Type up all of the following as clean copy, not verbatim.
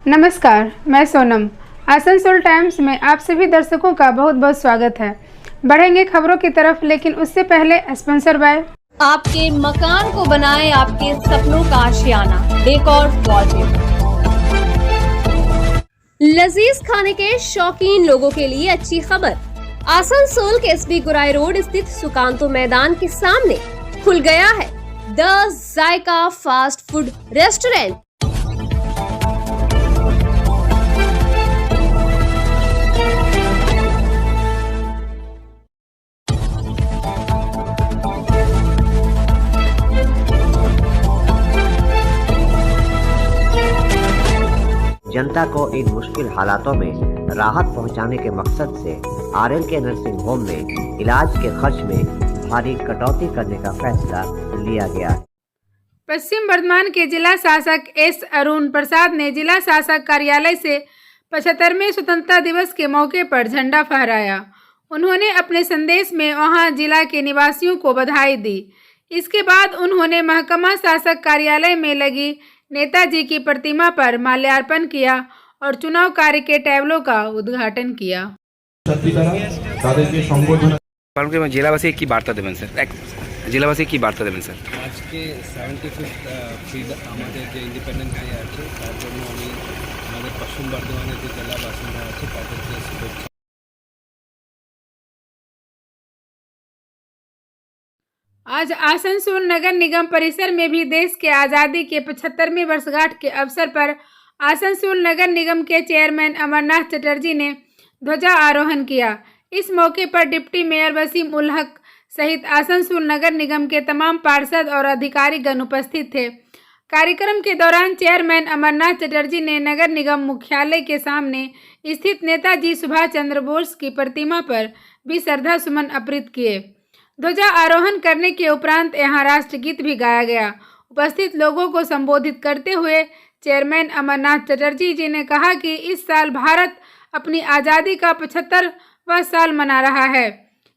नमस्कार, मैं सोनम। आसनसोल टाइम्स में आप सभी दर्शकों का बहुत बहुत स्वागत है। बढ़ेंगे खबरों की तरफ, लेकिन उससे पहले स्पॉन्सर बाय आपके मकान को बनाए आपके सपनों का आशियाना डेकोर वॉलपेपर। लजीज खाने के शौकीन लोगों के लिए अच्छी खबर। आसनसोल के एसबी गुराई रोड स्थित सुकांतो मैदान के सामने खुल गया है the Zaika fast food restaurant. जनता को इन मुश्किल हालातों में राहत पहुंचाने के मकसद से आरएल के नर्सिंग होम में इलाज के खर्च में भारी कटौती करने का फैसला लिया गया है। पश्चिम बर्धमान के जिला शासक एस अरुण प्रसाद ने जिला शासक कार्यालय से 75वें स्वतंत्रता दिवस के मौके पर झंडा फहराया। उन्होंने अपने संदेश में वहां जिला के निवासियों को बधाई दी। इसके बाद उन्होंने महकमा शासक कार्यालय में लगी नेताजी की प्रतिमा पर माल्यार्पण किया और चुनाव कार्य के टैबलो का उद्घाटन किया। জেলাবাসী কি বার্তা দেবেন স্যার? জেলাবাসী কি বার্তা দেবেন স্যার? আজকে 75th আমাদের যে ইন্ডিপেন্ডেন্স ডে আছে তার জন্য আমি আমাদের পশ্চিম বর্ধমানের যে জেলা বাসিন্দা আছে তাদেরকে শুভেচ্ছা। आज आसनसोल नगर निगम परिसर में भी देश के आज़ादी के 75वें वर्षगांठ के अवसर पर आसनसोल नगर निगम के चेयरमैन अमरनाथ चटर्जी ने ध्वजा आरोहण किया। इस मौके पर डिप्टी मेयर वसीम उल हक सहित आसनसोल नगर निगम के तमाम पार्षद और अधिकारीगण उपस्थित थे। कार्यक्रम के दौरान चेयरमैन अमरनाथ चटर्जी ने नगर निगम मुख्यालय के सामने स्थित नेताजी सुभाष चंद्र बोस की प्रतिमा पर भी श्रद्धा सुमन अर्पित किए। ध्वजा आरोहण करने के उपरांत यहां राष्ट्रगीत भी गाया गया। उपस्थित लोगों को संबोधित करते हुए चेयरमैन अमरनाथ चटर्जी जी ने कहा कि इस साल भारत अपनी आज़ादी का 75वां साल मना रहा है।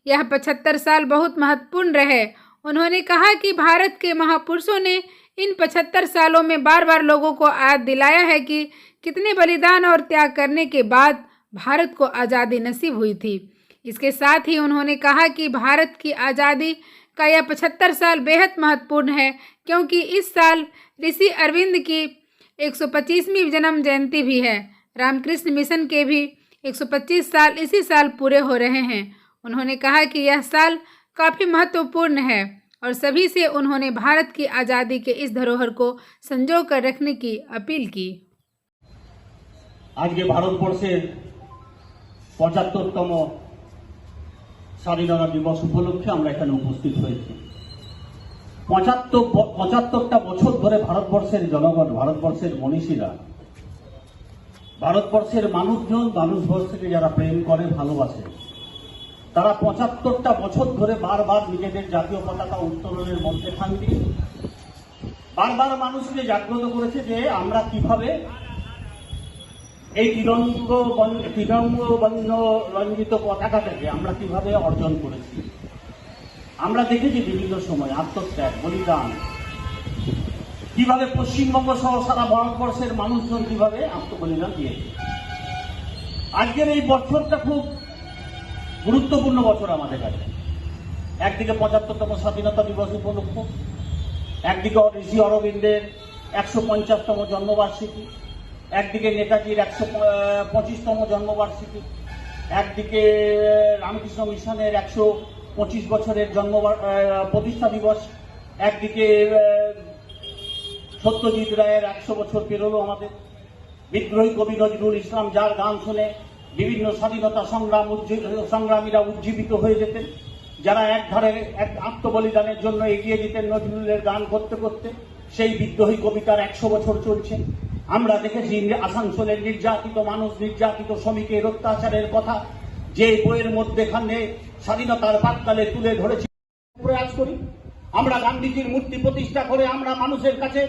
यह 75 साल बहुत महत्वपूर्ण रहे। उन्होंने कहा कि भारत के महापुरुषों ने इन 75 सालों में बार बार लोगों को याद दिलाया है कि कितने बलिदान और त्याग करने के बाद भारत को आज़ादी नसीब हुई थी। इसके साथ ही उन्होंने कहा कि भारत की आज़ादी का यह 75 साल बेहद महत्वपूर्ण है, क्योंकि इस साल ऋषि अरविंद की 125वीं जन्म जयंती भी है। रामकृष्ण मिशन के भी 125 साल इसी साल पूरे हो रहे हैं। उन्होंने कहा कि यह साल काफ़ी महत्वपूर्ण है और सभी से उन्होंने भारत की आज़ादी के इस धरोहर को संजो कर रखने की अपील की। आज के भारतवर्षेर 75तम স্বাধীনতা দিবস উপলক্ষে আমরা এখানে উপস্থিত হয়েছি। 75টা বছর ধরে ভারতবর্ষের জনগণ, ভারতবর্ষের মনীষীরা, ভারতবর্ষের মানুষজন, ভারতবর্ষকে যারা প্রেম করে, ভালোবাসে, তারা 75টা বছর ধরে বারবার নিজেদের জাতীয় পতাকা উত্তোলনের মধ্যে থাকবে, বারবার মানুষকে জাগ্রত করেছে যে আমরা কিভাবে এই ত্রিরঙ্গ রঞ্জিত পতাকাটাকে আমরা কিভাবে অর্জন করেছি। আমরা দেখেছি বিভিন্ন সময় আত্মত্যাগ, বলিদান, কিভাবে পশ্চিমবঙ্গ সহ সারা ভারতবর্ষের মানুষজন কিভাবে আত্মবলিদান দিয়েছে। আজকের এই বছরটা খুব গুরুত্বপূর্ণ বছর আমাদের কাছে। একদিকে 75তম স্বাধীনতা দিবস উপলক্ষ, একদিকে ঋষি অরবিন্দের 150তম জন্মবার্ষিকী, একদিকে নেতাজির 125তম জন্মবার্ষিকী, একদিকে রামকৃষ্ণ মিশনের 125 বছরের প্রতিষ্ঠা দিবস, একদিকে সত্যজিৎ রায়ের 100 বছর পেরোলো আমাদের। বিদ্রোহী কবি নজরুল ইসলাম, যার গান শুনে বিভিন্ন স্বাধীনতা সংগ্রামীরা উজ্জীবিত হয়ে যেতেন, যারা এক আত্মবলিদানের জন্য এগিয়ে যেতেন নজরুলের গান করতে করতে, সেই বিদ্রোহী কবিতার 100 বছর চলছে। আমরা দেখেছি আসানসোলের নির্যাতিত মানুষ, নির্যাতিত শ্রমিকের অত্যাচারের কথা যে বইয়ের মধ্যেখানে স্বাধীনতার প্রাক্কালে তুলে ধরেছি। প্রয়াস করি আমরা গান্ধীজির মূর্তি প্রতিষ্ঠা করে আমরা মানুষের কাছে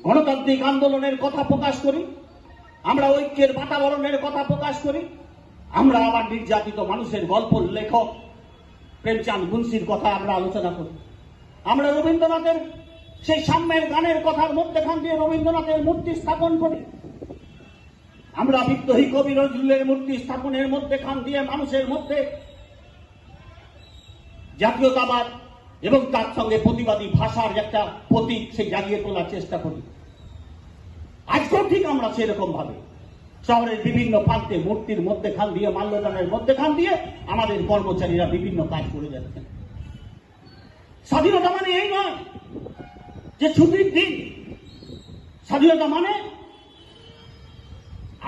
গণতান্ত্রিক আন্দোলনের কথা প্রকাশ করি, আমরা ঐক্যের বাতাবরণের কথা প্রকাশ করি, আমরা আবার নির্যাতিত মানুষের গল্প লেখক প্রেমচাঁদ মুন্সির কথা আমরা আলোচনা করি, আমরা রবীন্দ্রনাথের সেই সাম্যের গানের কথার মধ্যেখান দিয়ে রবীন্দ্রনাথের মূর্তি স্থাপন করি। আমরা বিদ্রোহী কবি নজরুলের মূর্তি স্থাপনের মধ্যেখান দিয়ে মানুষের মধ্যে জাতীয়তাবাদ এবং তার সঙ্গে প্রতিবাদী ভাষার একটা প্রতীক সেই জাগিয়ে তোলার চেষ্টা করি। আজকেও ঠিক আমরা সেরকম ভাবে শহরের বিভিন্ন প্রান্তে মূর্তির মধ্যেখান দিয়ে, মাল্যদানের মধ্যেখান দিয়ে আমাদের কর্মচারীরা বিভিন্ন কাজ করে যাচ্ছেন। স্বাধীনতা মানে এই নয় যে ছুটির দিন। স্বাধীনতা মানে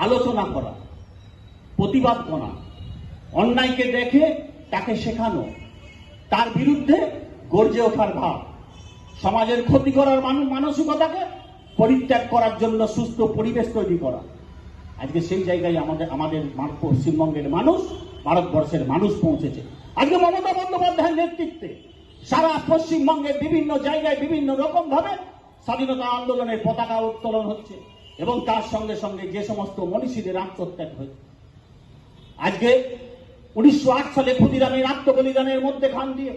আলোচনা করা, প্রতিবাদ করা, অন্যায়কে দেখে তাকে শেখানো, তার বিরুদ্ধে গর্জে ওঠার ভাব, সমাজের ক্ষতি করার মানসিকতাকে পরিত্যাগ করার জন্য সুস্থ পরিবেশ তৈরি করা। আজকে সেই জায়গায় আমাদের পশ্চিমবঙ্গের মানুষ, ভারতবর্ষের মানুষ পৌঁছেছে। আজকে মমতা বন্দ্যোপাধ্যায়ের নেতৃত্বে সারা পশ্চিমবঙ্গের বিভিন্ন জায়গায় বিভিন্ন রকম ভাবে স্বাধীনতা আন্দোলনের পতাকা উত্তোলন হচ্ছে এবং তার সঙ্গে সঙ্গে যে সমস্ত মনীষীদের আত্মত্যাগ হয়েছে। আজকে 1908 সালে ক্ষুদিরামের আত্মবলিদানের মধ্যে খান দিয়ে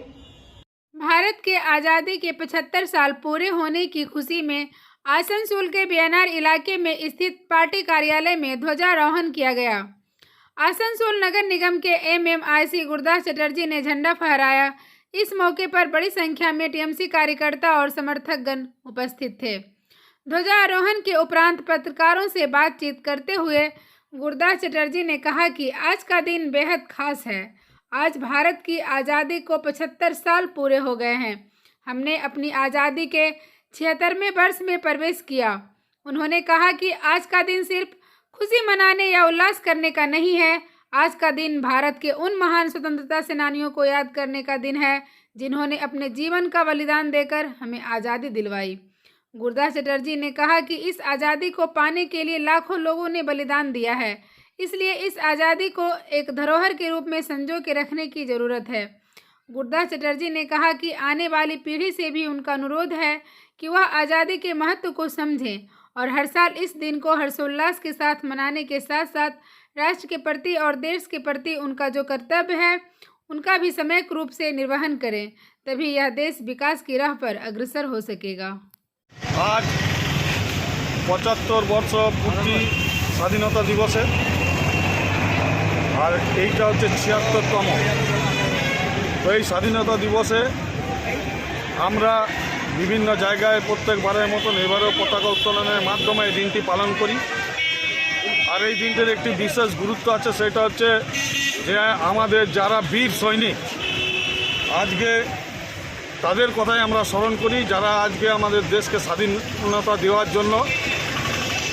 भारत के आज़ादी के 75 साल पूरे होने की खुशी में आसनसोल के बीएनआर इलाके में स्थित पार्टी कार्यालय में ध्वजारोहण किया गया। आसनसोल नगर निगम के एमएमआईसी गुरदास चटर्जी ने झंडा फहराया। इस मौके पर बड़ी संख्या में टीएमसी कार्यकर्ता और समर्थकगण उपस्थित थे। ध्वजारोहण के उपरांत पत्रकारों से बातचीत करते हुए गुरदास चटर्जी ने कहा कि आज का दिन बेहद खास है। आज भारत की आज़ादी को 75 साल पूरे हो गए हैं। हमने अपनी आज़ादी के 76वें वर्ष में प्रवेश किया। उन्होंने कहा कि आज का दिन सिर्फ खुशी मनाने या उल्लास करने का नहीं है। आज का दिन भारत के उन महान स्वतंत्रता सेनानियों को याद करने का दिन है जिन्होंने अपने जीवन का बलिदान देकर हमें आज़ादी दिलवाई। गुरदास चटर्जी ने कहा कि इस आज़ादी को पाने के लिए लाखों लोगों ने बलिदान दिया है, इसलिए इस आज़ादी को एक धरोहर के रूप में संजो के रखने की ज़रूरत है। गुरदास चटर्जी ने कहा कि आने वाली पीढ़ी से भी उनका अनुरोध है कि वह आज़ादी के महत्व को समझें और हर साल इस दिन को हर्षोल्लास के साथ मनाने के साथ साथ राष्ट्र के प्रति और देश के प्रति उनका जो कर्तव्य है उनका भी सम्यक रूप से निर्वहन करें, तभी यह देश विकास की राह पर अग्रसर हो सकेगा। आज 75 বর্ষ পূর্তি স্বাধীনতা দিবসে আর এইটা হচ্ছে 76তম। তো এই স্বাধীনতা দিবসে আমরা বিভিন্ন জায়গায় প্রত্যেকবারের মতন এবারেও পতাকা উত্তোলনের মাধ্যমে এই দিনটি পালন করি। আর এই দিনটির একটি বিশেষ গুরুত্ব আছে, সেটা হচ্ছে যে আমাদের যারা বীর সৈনিক আজকে তাদের কথাই আমরা স্মরণ করি, যারা আজকে আমাদের দেশকে স্বাধীনতা দেওয়ার জন্য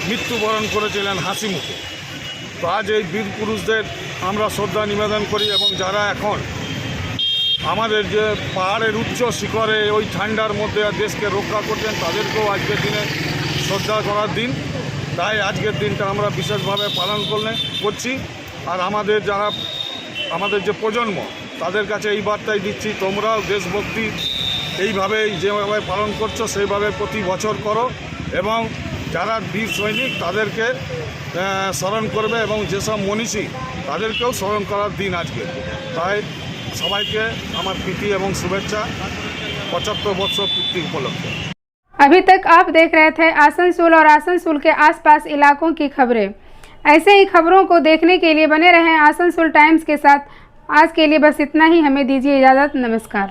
মৃত্যুবরণ করেছিলেন হাসি মুখে। তো আজ এই বীর পুরুষদের আমরা শ্রদ্ধা নিবেদন করি এবং যারা এখন আমাদের যে পাহাড়ের উচ্চ শিখরে ওই ঠান্ডার মধ্যে দেশকে রক্ষা করছেন তাদেরকেও আজকের দিনে শ্রদ্ধা করার দিন। তাই আজকের দিনটা আমরা বিশেষভাবে পালন করছি। আর আমাদের যে প্রজন্ম তাদের কাছে এই বার্তাই দিচ্ছি, তোমরাও দেশভক্তি এইভাবেই যেভাবে পালন করছো সেইভাবে প্রতি বছর করো এবং যারা বীর সৈনিক তাদেরকে স্মরণ করবে এবং যেসব মনীষী তাদেরকেও স্মরণ করার দিন আজকে। তাই সবাইকে আমার প্রীতি এবং শুভেচ্ছা 75 বর্ষ পূর্তি উপলক্ষে। अभी तक आप देख रहे थे आसनसोल और आसनसोल के आसपास इलाकों की खबरें। ऐसे ही खबरों को देखने के लिए बने रहें आसनसोल टाइम्स के साथ। आज के लिए बस इतना ही, हमें दीजिए इजाज़त। नमस्कार।